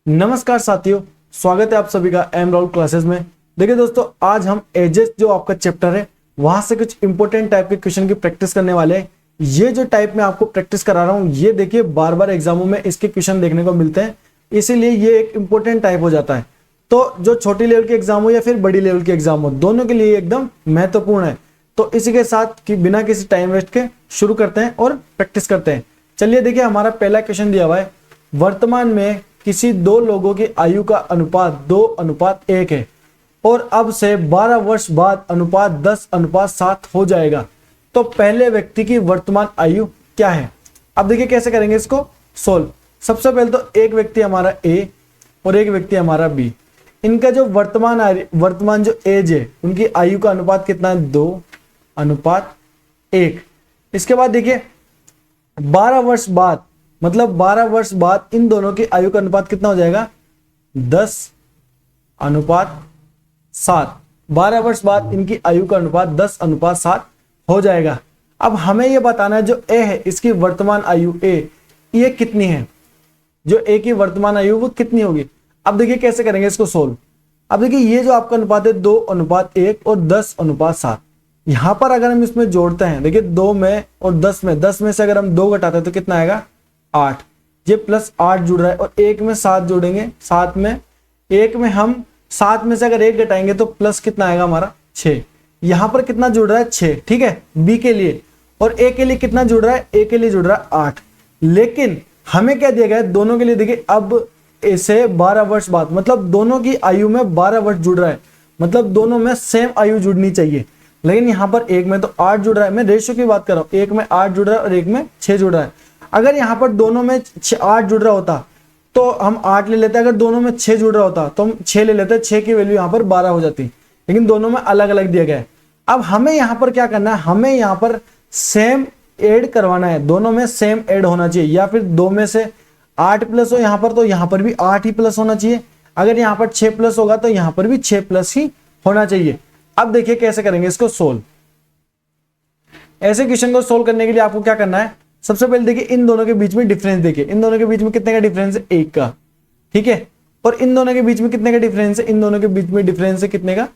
नमस्कार साथियों, स्वागत है आप सभी का एम राहुल क्लासेस में। देखिए दोस्तों, आज हम एजेस जो आपका चैप्टर है वहां से कुछ इंपॉर्टेंट टाइप के क्वेश्चन की प्रैक्टिस करने वाले हैं। ये जो टाइप में आपको प्रैक्टिस करा रहा हूं, ये देखिए बार बार एग्जामों में इसके क्वेश्चन देखने को मिलते हैं, इसीलिए ये एक इंपॉर्टेंट टाइप हो जाता है। तो जो छोटी लेवल के एग्जाम हो या फिर बड़ी लेवल के एग्जाम हो, दोनों के लिए एकदम महत्वपूर्ण है। तो इसी के साथ कि बिना किसी टाइम वेस्ट के शुरू करते हैं और प्रैक्टिस करते हैं। चलिए देखिए, हमारा पहला क्वेश्चन दिया हुआ है, वर्तमान में किसी दो लोगों की आयु का अनुपात 2:1 है और अब से 12 वर्ष बाद अनुपात 10:7 हो जाएगा, तो पहले व्यक्ति की वर्तमान आयु क्या है। अब देखिए कैसे करेंगे इसको सोल्व। सबसे पहले तो एक व्यक्ति हमारा ए और एक व्यक्ति हमारा बी, इनका जो वर्तमान जो एज है, उनकी आयु का अनुपात कितना है, 2:1। इसके बाद देखिए 12 वर्ष बाद, मतलब 12 वर्ष बाद इन दोनों की आयु का अनुपात कितना हो जाएगा, 10:7। 12 वर्ष बाद इनकी आयु का अनुपात 10:7 हो जाएगा। अब हमें यह बताना है जो ए है, इसकी वर्तमान आयु ए, ये कितनी है, जो ए की वर्तमान आयु वो कितनी होगी। अब देखिए कैसे करेंगे इसको सोल्व। अब देखिए ये जो आपका अनुपात है 2:1 और 10:7, यहां पर अगर हम इसमें जोड़ते हैं, देखिए 2 में और 10 में से अगर हम 2 घटाते हैं तो कितना आएगा, 8। ये प्लस 8 जुड़ रहा है और एक में 7 जोड़ेंगे, 7 में एक में हम 7 में से अगर 1 घटाएंगे तो प्लस कितना आएगा हमारा, 6। यहां पर कितना जुड़ रहा है, 6, ठीक है, बी के लिए। और ए के लिए कितना जुड़ रहा है, ए के लिए जुड़ रहा है 8। लेकिन हमें क्या दिया गया है, दोनों के लिए देखिए अब इसे 12 वर्ष बाद, मतलब दोनों की आयु में 12 वर्ष जुड़ रहा है, मतलब दोनों में सेम आयु जुड़नी चाहिए। लेकिन यहां पर एक में तो 8 जुड़ रहा है, मैं रेशियो की बात कर रहा हूं, एक में 8 जुड़ रहा है और एक में 6 जुड़ रहा है। अगर यहां पर दोनों में 8 जुड़ रहा होता तो हम 8 ले लेते, अगर दोनों में 6 जुड़ रहा होता तो हम 6 ले लेते, 6 की वैल्यू यहां पर 12 हो जाती, लेकिन दोनों में अलग अलग दिया गया है। अब हमें यहां पर क्या करना है, हमें यहां पर सेम ऐड करवाना है, दोनों में सेम ऐड होना चाहिए, या फिर 2 में से 8 प्लस हो यहां पर तो यहां पर भी 8 ही प्लस होना चाहिए। अगर यहां पर 6 प्लस होगा तो यहां पर भी 6 प्लस ही होना चाहिए। अब देखिए कैसे करेंगे इसको सोल्व। ऐसे क्वेश्चन को सोल्व करने के लिए आपको क्या करना है, सबसे पहले देखिए इन दोनों के बीच में डिफरेंस देखिए, इन दोनों के बीच में कितने का डिफरेंस है, 1 का, ठीक है। और इन दोनों के बीच में कितने का डिफरेंस है, इन दोनों के बीच में डिफरेंस है कितने का,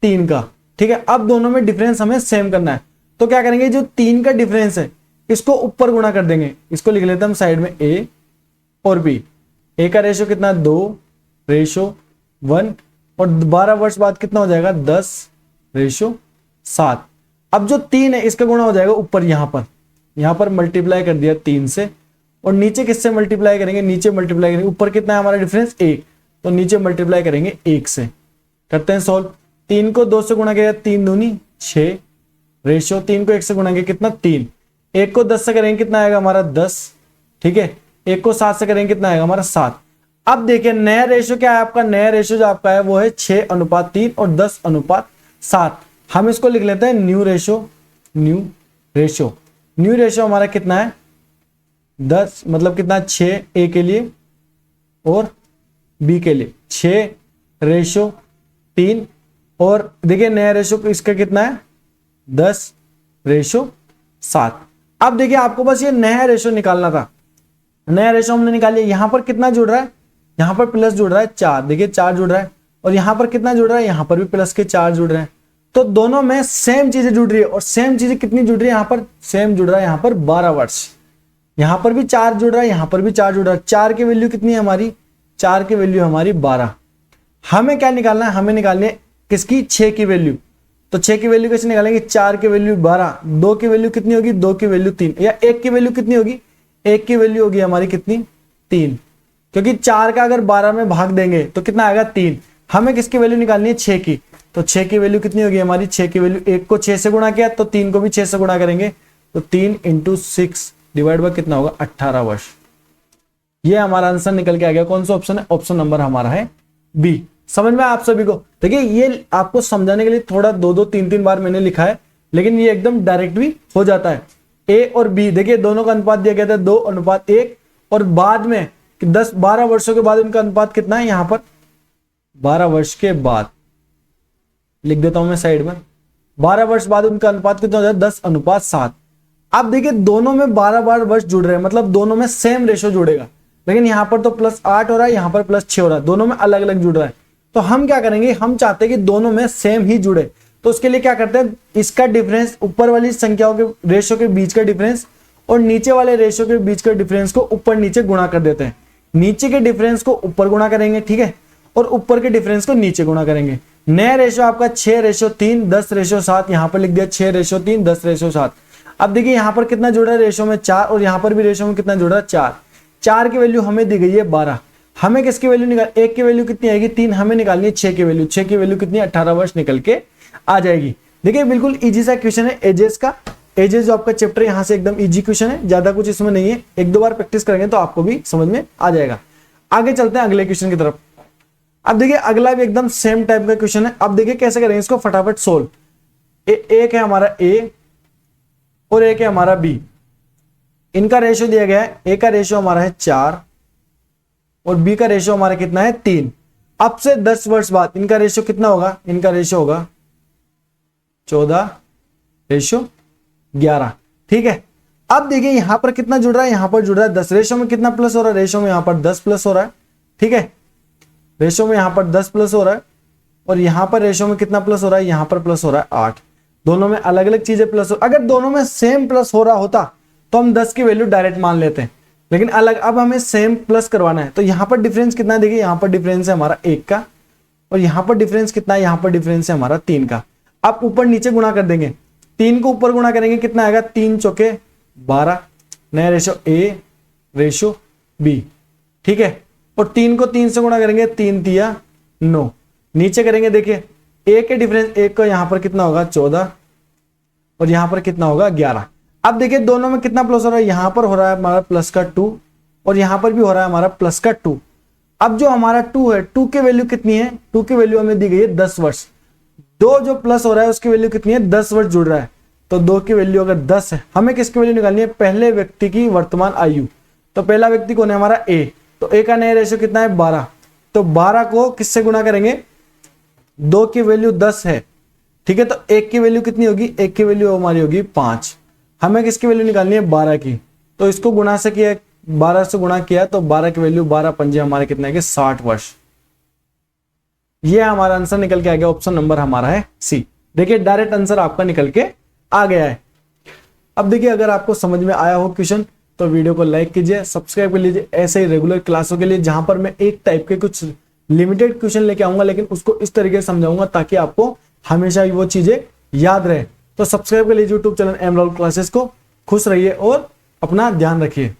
3 का, ठीक है। अब दोनों में डिफरेंस हमें सेम करना है, तो क्या करेंगे, जो 3 का डिफरेंस है इसको ऊपर गुणा कर देंगे, इसको लिख लेते हैं हम साइड में ए और बी। ए का रेशियो कितना, 2:1 और 12 वर्ष बाद कितना हो जाएगा, 10:7। अब जो 3 है इसका गुणा हो जाएगा ऊपर, यहां पर मल्टीप्लाई कर दिया 3 से, और नीचे किससे मल्टीप्लाई करेंगे, नीचे मल्टीप्लाई करेंगे, ऊपर कितना है हमारा डिफरेंस, 1, तो नीचे मल्टीप्लाई करेंगे 1 से। करते हैं सॉल्व। 3 को 2 से गुणा किया, 3 दूनी 6, रेशियो 3 को 1 से गुणा किया कितना, 3। 1 को 10 से करेंगे कितना आएगा हमारा, 10, ठीक है। 1 को 7 से करेंगे कितना आएगा हमारा, 7। अब देखिए नया रेशियो क्या है आपका, नया रेशियो जो आपका है वो है 6:3 और 10:7। हम इसको लिख लेते हैं न्यू रेशियो। न्यू रेशियो हमारा कितना है, 10, मतलब कितना, 6 ए के लिए और बी के लिए, 6:3। और देखिए नया रेशियो इसका कितना है, 10:7। अब देखिए आपको बस ये नया रेशियो निकालना था, नया रेशियो हमने निकाल लिया। यहां पर कितना जुड़ रहा है, यहां पर प्लस जुड़ रहा है 4, देखिए 4 जुड़ रहा है, और यहां पर कितना जुड़ रहा है, यहां पर भी प्लस के 4 जुड़ रहे हैं। तो दोनों में सेम चीजें जुड़ रही है, और सेम चीजें कितनी जुड़ रही है, यहां पर सेम जुड़ रहा है, यहां पर 12 वर्ष, यहां पर भी 4 जुड़ रहा है, यहां पर भी 4 जुड़ रहा है। 4 की वैल्यू कितनी है हमारी, 4 की वैल्यू हमारी 12। हमें क्या निकालना है, हमें निकालनी है किसकी, 6 की वैल्यू। तो 6 की वैल्यू कैसे निकालेंगे, 4 की वैल्यू 12, 2 की वैल्यू कितनी होगी, 2 की वैल्यू 3, या 1 की वैल्यू कितनी होगी, 1 की वैल्यू होगी हमारी कितनी, 3, क्योंकि 4 का अगर 12 में भाग देंगे तो कितना आएगा, 3। हमें किसकी वैल्यू निकालनी है, 6 की। तो 6 की वैल्यू कितनी होगी हमारी, 6 की वैल्यू, 1 को 6 से गुणा किया तो 3 को भी 6 से गुणा करेंगे, तो 3 × 6 डिवाइड बाय कितना होगा, 18 वर्ष। ये हमारा आंसर निकल के आ गया। कौन सा ऑप्शन है, ऑप्शन नंबर हमारा है बी। समझ में आप सभी को। देखिए ये आपको समझाने के लिए थोड़ा 2-2, 3-3 बार मैंने लिखा है, लेकिन ये एकदम डायरेक्ट भी हो जाता है। ए और बी देखिए दोनों का अनुपात दिया गया था 2:1, और बाद में 10-12 वर्षों के बाद इनका अनुपात कितना है, यहां पर 12 वर्ष के बाद लिख देता हूं मैं साइड में, 12 वर्ष बाद उनका अनुपात कितना हो जाए, 10:7। अब देखिए दोनों में 12 वर्ष जुड़ रहे हैं, मतलब दोनों में सेम रेशो जुड़ेगा। लेकिन यहाँ पर तो +8 हो रहा है, यहाँ पर +6 हो रहा है, दोनों में अलग अलग जुड़ रहा है। तो हम क्या करेंगे, हम चाहते हैं कि दोनों में सेम ही जुड़े, तो उसके लिए क्या करते हैं, इसका डिफरेंस, ऊपर वाली संख्याओं के रेशो के बीच का डिफरेंस और नीचे वाले रेशो के बीच का डिफरेंस को ऊपर नीचे गुणा कर देते हैं। नीचे के डिफरेंस को ऊपर गुणा करेंगे, ठीक है, और ऊपर के डिफरेंस को नीचे गुणा करेंगे। नया रेशो आपका 6:3, 10:7, यहाँ पर लिख दिया 6:3, 10:7। अब देखिए यहाँ पर कितना जुड़ा है रेशो में 4, और यहाँ पर भी रेशो में कितना जुड़ा है 4। 4 की वैल्यू हमें दी गई है 12। हमें किसकी वैल्यू निकाल, 1 की वैल्यू कितनी आएगी 3, हमें निकालनी है 6 की वैल्यू। 6 की वैल्यू कितनी, 18 वर्ष निकल के आ जाएगी। देखिए बिल्कुल इजी सा क्वेश्चन है एजेस का। एजेस जो आपका चैप्टर यहाँ से एकदम इजी क्वेश्चन है, ज्यादा कुछ इसमें नहीं है, 1-2 बार प्रैक्टिस करेंगे तो आपको भी समझ में आ जाएगा। आगे चलते हैं अगले क्वेश्चन की तरफ। अब देखिए अगला भी एकदम सेम टाइप का क्वेश्चन है। अब देखिए कैसे करेंगे इसको, फटाफट सोल्व। एक है हमारा ए और एक है हमारा बी, इनका रेशियो दिया गया है। ए का रेशियो हमारा है 4 और बी का रेशियो हमारा कितना है 3। अब से 10 वर्ष बाद इनका रेशियो कितना होगा, इनका रेशियो होगा 14:11, ठीक है। अब देखिए यहां पर कितना जुड़ रहा है, यहां पर जुड़ रहा है 10। रेशियो में कितना प्लस हो रहा है, रेशियो में यहां पर 10 प्लस हो रहा है, ठीक है। रेशियो में यहां पर 10 प्लस हो रहा है और यहां पर रेशियो में कितना प्लस हो रहा है, यहां पर प्लस हो रहा है 8। दोनों में अलग अलग चीजें प्लस हो, अगर दोनों में सेम प्लस हो रहा होता तो हम 10 की वैल्यू डायरेक्ट मान लेते हैं, लेकिन अलग, अब हमें सेम प्लस करवाना है। तो यहां पर डिफरेंस कितना है, देखिए यहां पर डिफरेंस है हमारा 1 का और यहां पर डिफरेंस कितना है, यहां पर डिफरेंस है हमारा 3 का। अब ऊपर नीचे गुणा कर देंगे, 3 को ऊपर गुणा करेंगे कितना आएगा, 3 चौके 12, नया रेशियो ए रेशियो बी, ठीक है। और 3 को 3 से गुणा करेंगे, 3 तिया 9। नीचे करेंगे, देखिए ए के डिफरेंस, एक का यहां पर कितना होगा 14 और यहां पर कितना होगा 11। अब देखिए दोनों में कितना प्लस हो रहा है, यहां पर हो रहा है हमारा प्लस का 2 और यहां पर भी हो रहा है हमारा प्लस का 2। अब जो हमारा 2 है, 2 की वैल्यू कितनी है, 2 की वैल्यू हमें दी गई है 10 वर्ष। 2 जो प्लस हो रहा है उसकी वैल्यू कितनी है, 10 वर्ष जुड़ रहा है। तो 2 की वैल्यू अगर 10 है, हमें किसकी वैल्यू निकालनी है, पहले व्यक्ति की वर्तमान आयु। तो पहला व्यक्ति कौन है हमारा ए, तो ए का नया रेशियो कितना है 12। तो 12 को किससे गुणा करेंगे, 2 की वैल्यू 10 है, ठीक है। तो 1 की वैल्यू कितनी होगी, 1 की वैल्यू हमारी होगी 5। हमें किसकी वैल्यू निकालनी है 12 की, तो इसको गुणा से किया, 12 से गुणा किया तो 12 की वैल्यू 12 पंजे हमारे कितने है 60 वर्ष। ये हमारा आंसर निकल के आ गया, ऑप्शन नंबर हमारा है सी। देखिए डायरेक्ट आंसर आपका निकल के आ गया है। अब देखिए अगर आपको समझ में आया हो क्वेश्चन तो वीडियो को लाइक कीजिए, सब्सक्राइब कर लीजिए ऐसे ही रेगुलर क्लासों के लिए, जहां पर मैं एक टाइप के कुछ लिमिटेड क्वेश्चन लेके आऊंगा, लेकिन उसको इस तरीके से समझाऊंगा ताकि आपको हमेशा वो चीजें याद रहे। तो सब्सक्राइब कर लीजिए YouTube channel M Rahul classes को। खुश रहिए और अपना ध्यान रखिए।